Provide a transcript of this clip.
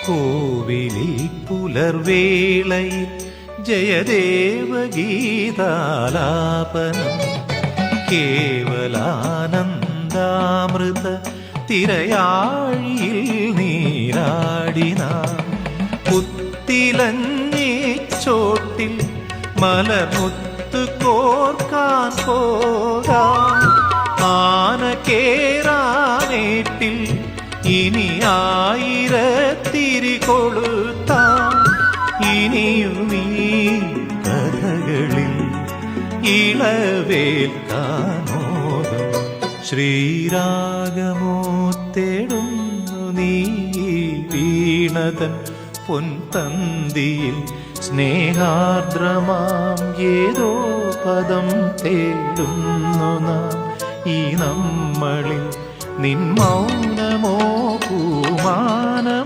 കോവിലിൽ പുലർവേളയിൽ ജയദേവഗീതാലാപനം കേവലാനന്ദാമൃത തിരയാഴിയിൽ നീരാടിന പുത്തിലഞ്ഞി ചോട്ടിൽ മലമുത്ത് കോർക്കാൻ പോകാം ആന കേറാനേട്ടിൽ ഇനി ആയിരത്തിരി കൊളുത്താം ഇനിയുമീ കഥകളിൽ ഇളവേൽക്കാനോദം ശ്രീരാഗമോ തേടുന്നു നീ വീണതൻ പൊൻതന്തിയിൽ സ്നേഹാർദ്രമാം ഏതോ പദം തേടുന്നു നാം ഈ നമ്മളിൽ നിൻ മൗനമോ പൂമാനം